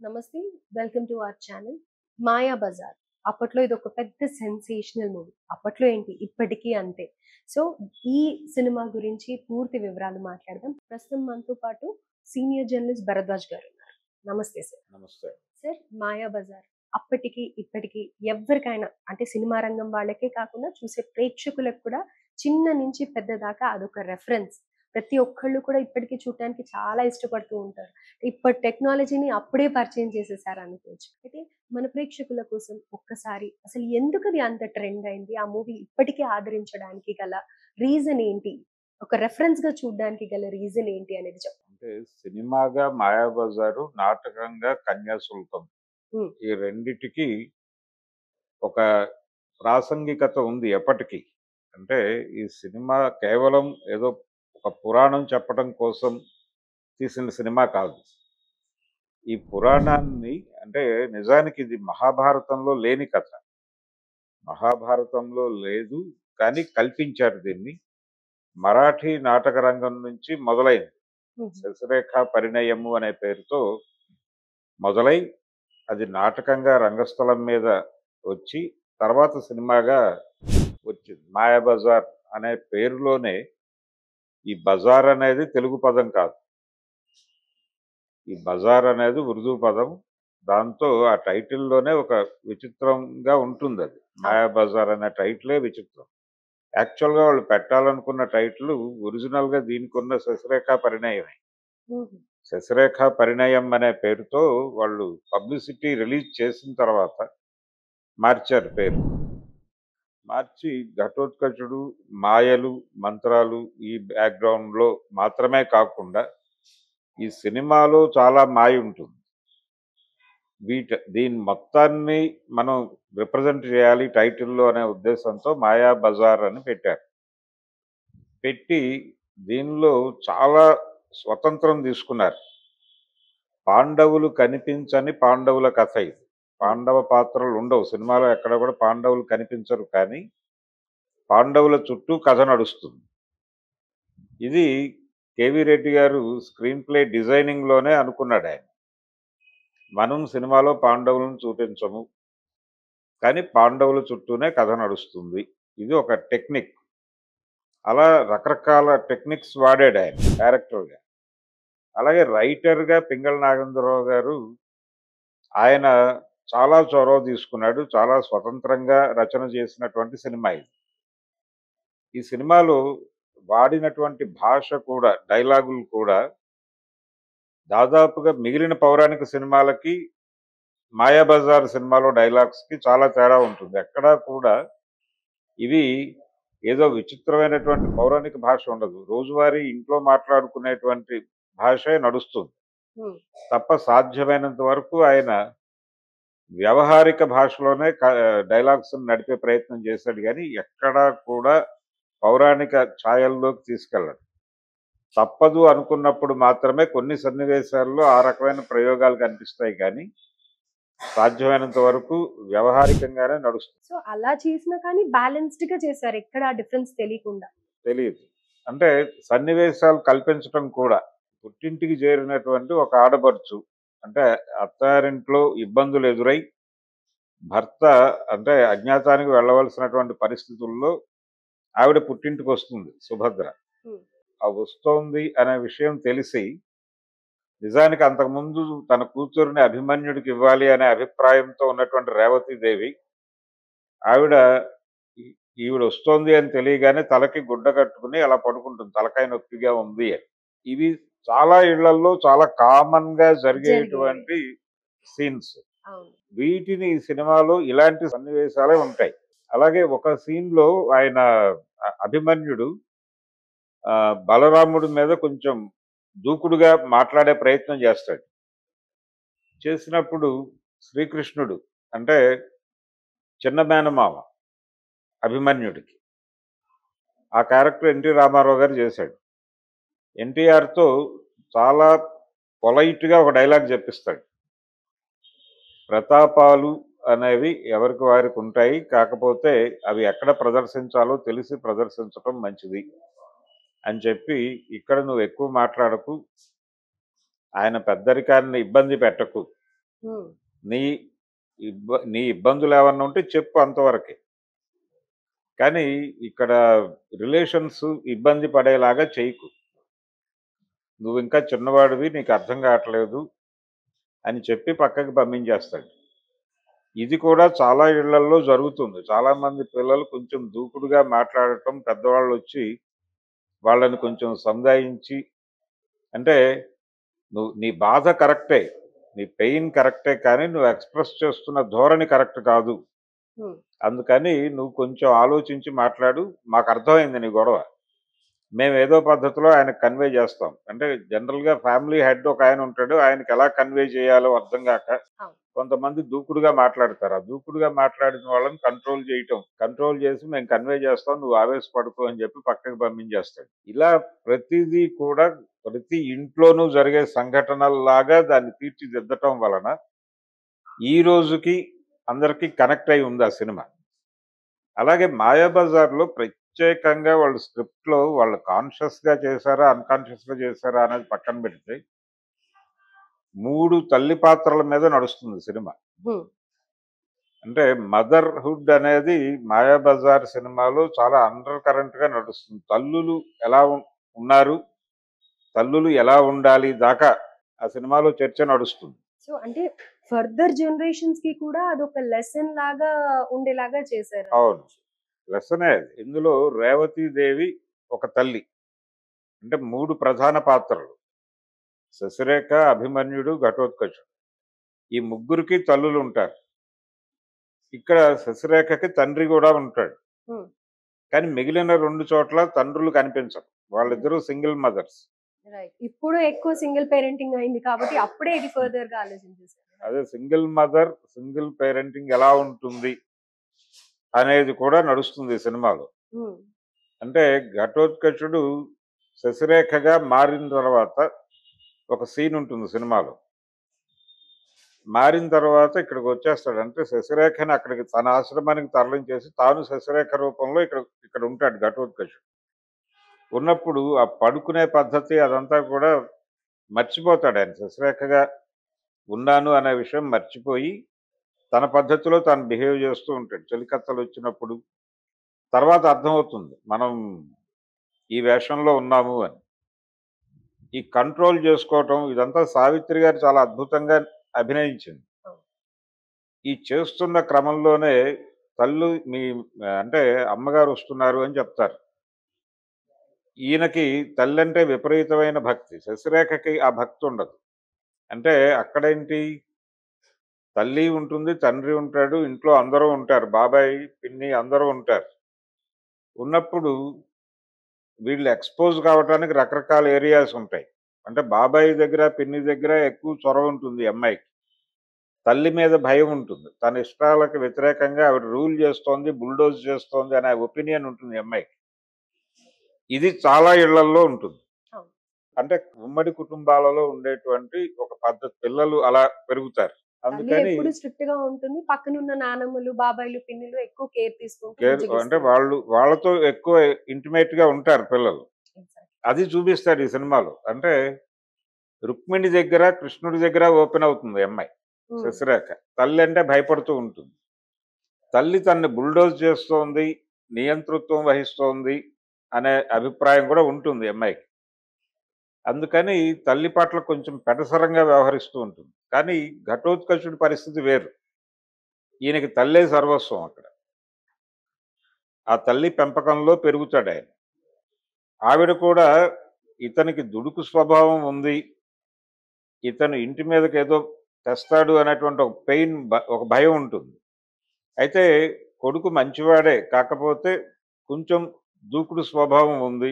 నమస్తే. Welcome to our channel. 'Mayabazar' అప్పట్లో ఇదొక పెద్ద సెన్సేషనల్ మూవీ. అప్పట్లో ఏంటి ఇప్పటికీ అంతే. సో, ఈ సినిమా గురించి పూర్తి వివరాలు మాట్లాడదాం. ప్రస్తుతం మనతో పాటు సీనియర్ జర్నలిస్ట్ భరద్వాజ్ గారున్నారు. నమస్తే సార్. నమస్తే. సార్, 'మాయాబజార్' అప్పటికి, ఇప్పటికి ఎవ్వరికైనా అంటే సినిమా రంగం వాళ్ళకే కాకుండా చూసే ప్రేక్షకులకు కూడా చిన్న నుంచి పెద్ద దాకా అదొక రెఫరెన్స్. ప్రతి ఒక్కళ్ళు కూడా ఇప్పటికి చూడటానికి చాలా ఇష్టపడుతూ ఉంటారు. ఇప్పటి టెక్నాలజీని అప్పుడే పరిచయం చేసేసారు అనుకోవచ్చు. అయితే మన ప్రేక్షకుల కోసం ఒక్కసారి అసలు ఎందుకది అంత ట్రెండ్ అయింది? ఆ మూవీ ఇప్పటికీ ఆదరించడానికి గల రీజన్ ఏంటి? ఒక రెఫరెన్స్‌గా చూడడానికి గల రీజన్ ఏంటి అనేది చెప్పండి. అంటే సినిమాగా 'మాయాబజారు', నాటకంగా 'కన్యాశుల్కం' హ్మ్. ఈ రెండిటికి ఒక ప్రాసంగికత ఉంది ఎప్పటికీ. అంటే ఈ సినిమా కేవలం ఏదో ఒక పురాణం చెప్పడం కోసం తీసిన సినిమా కాదు. ఈ పురాణాన్ని అంటే నిజానికి ఇది మహాభారతంలో లేని కథ. మహాభారతంలో లేదు, కానీ కల్పించారు దీన్ని. మరాఠీ నాటక రంగం నుంచి మొదలైంది. హుహు. 'శశిరేఖ పరిణయము' అనే పేరుతో మొదలై అది నాటకంగా రంగస్థలం మీద వచ్చి తర్వాత సినిమాగా వచ్చింది. 'మాయాబజార్' అనే పేరులోనే ఈ బజార్ అనేది తెలుగు పదం కాదు. ఈ బజార్ అనేది ఉర్దూ పదం. దాంతో ఆ టైటిల్‌లోనే ఒక విచిత్రంగా ఉంటుందది. అవును. 'మాయాబజార్' అనే టైటిలే విచిత్రం. యాక్చువల్‌గా వాళ్ళు పెట్టాలనుకున్న టైటిలు ఒరిజినల్‌గా దీనికున్న 'శశిరేఖ పరిణయమే.' హుహు. 'శశిరేఖ పరిణయం' అనే పేరుతో వాళ్ళు పబ్లిసిటీ రిలీజ్ చేసిన తర్వాత మార్చారు పేరు. మార్చి ఘటోత్కచుడు, మాయలు, మంత్రాలు ఈ బ్యాక్‌గ్రౌండ్‌లో మాత్రమే కాకుండా ఈ సినిమాలో చాలా మాయ ఉంటుంది. దీని మొత్తాన్ని మనం రిప్రజెంట్ చేయాలి టైటిల్‌లో అనే ఉద్దేశంతో 'మాయాబజార్' అని పెట్టారు. పెట్టి దీనిలో చాలా స్వతంత్రం తీసుకున్నారు. పాండవులు కనిపించని పాండవుల కథ ఇది. పాండవ పాత్రలు ఉండవు. సినిమాలో ఎక్కడ కూడా పాండవులు కనిపించరు, కానీ పాండవుల చుట్టూ కథ నడుస్తుంది. ఇది కేవీ రెడ్డి గారు స్క్రీన్ ప్లే డిజైనింగ్‌లోనే అనుకున్నాడాయన. మనం సినిమాలో పాండవులను చూపించము, కానీ పాండవుల చుట్టూనే కథ నడుస్తుంది. ఇది ఒక టెక్నిక్. అలా రకరకాల టెక్నిక్స్ వాడాడాయన డైరెక్టర్‌గా. అలాగే రైటర్‌గా పింగళ నాగేంద్రరావు గారు ఆయన చాలా చొరవ తీసుకున్నాడు. చాలా స్వతంత్రంగా రచన చేసినటువంటి సినిమా ఇది. ఈ సినిమాలో వాడినటువంటి భాష కూడా, డైలాగులు కూడా దాదాపుగా మిగిలిన పౌరాణిక సినిమాలకి, 'మాయాబజార్' సినిమాలో డైలాగ్స్‌కి చాలా తేడా ఉంటుంది. ఎక్కడా కూడా ఇవి ఏదో విచిత్రమైనటువంటి పౌరాణిక భాష ఉండదు. రోజువారీ ఇంట్లో మాట్లాడుకునేటువంటి భాషే నడుస్తుంది. హ్మ్. తప్ప సాధ్యమైనంత వరకు ఆయన వ్యవహారిక భాషలోనే డైలాగ్స్‌ని నడిపే ప్రయత్నం చేశాడు గానీ, ఎక్కడా కూడా పౌరాణిక ఛాయల్లోకి తీసుకెళ్ళడు. తప్పదు అనుకున్నప్పుడు మాత్రమే కొన్ని సన్నివేశాల్లో ఆ రకమైన ప్రయోగాలు కనిపిస్తాయి కానీ, సాధ్యమైనంత వరకు వ్యవహారికంగానే నడుస్తుంది. సో, అలా చేసినా కానీ బ్యాలెన్స్‌డ్‌గా చేశారు. ఎక్కడ ఆ డిఫరెన్స్ తెలియకుండా. తెలీదు. అంటే సన్నివేశాలు కల్పించటం కూడా. పుట్టింటికి చేరినటువంటి ఒక ఆడపడుచు అంటే అత్తారింట్లో ఇబ్బందులు ఎదురై భర్త అంటే అజ్ఞాతానికి వెళ్ళవలసినటువంటి పరిస్థితుల్లో ఆవిడ పుట్టింటికొస్తుంది సుభద్ర. హ్మ్. ఆ వస్తోంది అనే విషయం తెలిసి నిజానికి అంతకుముందు తన కూతురిని అభిమన్యుడికి ఇవ్వాలి అనే అభిప్రాయంతో ఉన్నటువంటి రేవతీదేవి ఆవిడ ఈ- ఈవిడ వస్తోంది అని తెలియగానే తలకి గుడ్డ కట్టుకుని అలా పడుకుంటుంది, తలకాయ నొప్పిగా ఉంది అని. ఇవి చాలా ఇళ్లలో చాలా కామన్ గా జరిగేవి. జరిగేటువంటి సీన్స్. అవును. వీటిని ఈ సినిమాలో ఇలాంటి సన్నివేశాలే ఉంటాయి. అలాగే ఒక సీన్ లో ఆయన అభిమన్యుడు బలరాముడి మీద కొంచెం దూకుడుగా మాట్లాడే ప్రయత్నం చేస్తాడు. చేసినప్పుడు శ్రీకృష్ణుడు అంటే చిన్న మేనమామ అభిమన్యుడికి ఆ క్యారెక్టర్ ఎన్టీ రామారావు గారు చేశాడు. ఎన్టీఆర్తో చాలా పొలైట్గా ఒక డైలాగ్ చెప్పిస్తాడు. ప్రతాపాలు అనేవి ఎవరికి వారికి ఉంటాయి, కాకపోతే అవి ఎక్కడ ప్రదర్శించాలో తెలిసి ప్రదర్శించటం మంచిది అని చెప్పి, ఇక్కడ నువ్వు ఎక్కువ మాట్లాడకు, ఆయన పెద్దరికాన్ని ఇబ్బంది పెట్టకు హ్మ్. నీ నీ ఇబ్బందులు ఏమన్నా ఉంటే చెప్పు అంతవరకే. కానీ ఇక్కడ రిలేషన్స్ ఇబ్బంది పడేలాగా చేయకు. నువ్వింకా చిన్నవాడివి నీకు అర్థం కావట్లేదు అని చెప్పి పక్కకి పంపించేస్తాడు. ఇది కూడా చాలా ఇళ్లల్లో జరుగుతుంది. చాలామంది పిల్లలు కొంచెం దూకుడుగా మాట్లాడటం, పెద్దవాళ్ళొచ్చి వాళ్ళని కొంచెం సంజాయించి అంటే నీ బాధ కరెక్టే. నీ పెయిన్ కరెక్టే కానీ నువ్వు ఎక్స్‌ప్రెస్ చేస్తున్న ధోరణి కరెక్ట్ కాదు. హ్మ్. అందుకని నువ్వు కొంచెం ఆలోచించి మాట్లాడు. మాకర్థమైంది నీ గొడవ. మేమేదో పద్ధతిలో ఆయనకి కన్వే చేస్తాం. అంటే జనరల్‌గా ఫ్యామిలీ హెడ్ ఒకాయన ఉంటాడు. ఆయనకెలా కన్వే చేయాలో అర్థం గాక అవును. కొంతమంది దూకుడుగా మాట్లాడతారు. ఆ దూకుడుగా మాట్లాడిన వాళ్ళని కంట్రోల్ చేయటం. కంట్రోల్ చేసి మేము కన్వే చేస్తాం. నువ్వు ఆవేశపడకు అని చెప్పి పక్కకి పంపించేస్తాడు. ఇలా ప్రతీదీ కూడా ప్రతి ఇంట్లోనూ జరిగే సంఘటనల్లాగా దాన్ని తీర్చిదిద్దటం వలన ఈ రోజుకి అందరికి కనెక్ట్ అయి ఉంది ఆ సినిమా. అలాగే 'మాయాబజార్‌లో' ప్రత్యేకంగా వాళ్ళు స్క్రిప్ట్‌లో వాళ్ళు కాన్షియస్‌గా చేశారా? అన్‌కాన్షియస్‌గా చేశారా? అనేది పక్కన పెడితే 3 తల్లి పాత్రల మీద నడుస్తుంది సినిమా. హ్మ్. అంటే మదర్‌హుడ్ అనేది 'మాయాబజార్' సినిమాలో చాలా అండర్ కరెంట్‌గా నడుస్తుంది. తల్లులు ఎలా ఉన్నారు? తల్లులు ఎలా ఉండాలి? దాకా ఆ సినిమాలో చర్చ నడుస్తుంది. సో, అంటే ఫర్దర్ జనరేషన్స్‌కి కూడా అదొక లెసన్ లాగా ఉండేలాగా అవును. చేశారనుకోవచ్చు. లెసనే అది. ఇందులో రేవతీదేవి ఒక తల్లి. అంటే 3 ప్రధాన పాత్రలు. శశిరేఖ, అభిమన్యుడు, ఘటోత్కచుడు. ఈ ముగ్గురికి తల్లులుంటారు. ఇక్కడ శశిరేఖకి తండ్రి గూడా ఉంటాడు. హ్మ్. కానీ మిగిలిన 2 చోట్ల తండ్రులు కనిపించరు. హ్మ్. వాళ్ళిద్దరూ సింగిల్ మదర్స్. రైట్. ఇప్పుడు ఎక్కువ సింగిల్ పేరెంటింగ్ అయింది కాబట్టి అప్పుడే ఇది ఫర్దర్‌గా ఆలోచించేసారు. అదే సింగిల్ మదర్, సింగిల్ పేరెంటింగ్ ఎలా ఉంటుంది అనేది కూడా నడుస్తుంది ఈ సినిమాలో. హ్మ్. అంటే ఘటోత్కచుడు శశిరేఖగా మారిన తర్వాత ఒక సీన్ ఉంటుంది సినిమాలో. మారిన తర్వాత ఇక్కడికొచ్చేస్తాడు. అంటే శశిరేఖని అక్కడికి తన ఆశ్రమానికి తరలించేసి తాను శశిరేఖ రూపంలో ఇక్కడ ఉంటాడు ఘటోత్కచుడు. ఉన్నప్పుడు ఆ పడుకునే పద్ధతి అదంతా కూడా మర్చిపోతాడాయన. శశిరేఖగా ఉన్నాను అనే విషయం మర్చిపోయి, తన పద్ధతిలో తాను బిహేవ్ చేస్తూ ఉంటాడు. చెలికత్తెలొచ్చినప్పుడు. తర్వాత అర్థమవుతుంది. మనం ఈ వేషంలో ఉన్నాము అని. ఈ కంట్రోల్ జేసుకోవటం ఇదంతా సావిత్రి గారు చాలా అద్భుతంగా అభినయించింది. అవును. ఈ చేస్తున్న క్రమంలోనే మీ అంటే అమ్మగారొస్తున్నారు అని చెప్తారు. ఈయనకి తల్లంటే విపరీతమైన భక్తి. శశిరేఖకి ఆ భక్తుండదు. అంటే అక్కడేంటి తల్లి ఉంటుంది, తండ్రి ఉంటాడు, ఇంట్లో అందరూ ఉంటారు. బాబాయ్, పిన్ని అందరూ ఉంటారు. ఉన్నప్పుడు వీళ్ళు ఎక్స్‌పోజ్ కావటానికి రకరకాల ఏరియాస్ ఉంటాయి. అంటే బాబాయి దగ్గర, పిన్ని దగ్గర ఎక్కువ చొరవ ఉంటుంది ఈ అమ్మాయికి. తల్లి మీద భయం ఉంటుంది. తన ఇష్టాలకు వ్యతిరేకంగా ఆవిడ రూల్ చేస్తోంది, బుల్‌డోజ్ చేస్తోంది అనే ఒపీనియన్ ఉంటుంది ఈ అమ్మాయికి. ఇది చాలా ఇళ్లల్లో ఉంటుంది. అవును. అంటే ఉమ్మడి కుటుంబాలలో ఉండేటువంటి ఒక పద్ధతి. పిల్లలు అలా పెరుగుతారు. తల్లి అందుకని ఎప్పుడు స్ట్రిక్ట్‌గా ఉంటుంది. పక్కనున్న నానమ్మలు, బాబాయిలు, పిన్నిలు ఎక్కువ కేర్ తీసుకుంటూ అంటే బుజ్జగిస్తూ ఉంటారు. వాళ్ళతో ఎక్కువ ఇంటిమేట్‌గా ఉంటారు పిల్లలు. ఎగ్జాక్ట్‌లీ. అది చూపిస్తాడు ఈ సినిమాలో. అంటే రుక్మిణి దగ్గర, కృష్ణుడి దగ్గర ఓపెన్ అవుతుంది ఈ అమ్మాయి. హ్మ్. శశిరేఖ. తల్లంటే భయపడుతూ ఉంటుంది. తల్లి తనని బుల్‌డోజ్ చేస్తోంది, నియంతృత్వం వహిస్తోంది అనే అభిప్రాయం కూడా ఉంటుంది ఈ అమ్మాయికి. అందుకని తల్లి పట్ల కొంచెం పెడసరంగా వ్యవహరిస్తూ ఉంటుంది. కానీ ఘటోత్కచుడి పరిస్థితి వేరు. ఈయనకి తల్లే సర్వస్వం అక్కడ. ఆ తల్లి పెంపకంలో పెరుగుతాడాయన. ఆవిడ కూడా ఇతనికి దుడుకు స్వభావం ఉంది. ఇతను ఇంటి మీదకేదో తెస్తాడు అనేటువంటి ఒక భయం ఉంటుంది. అయితే కొడుకు మంచివాడే. కాకపోతే కొంచెం దూకుడు స్వభావం ఉంది.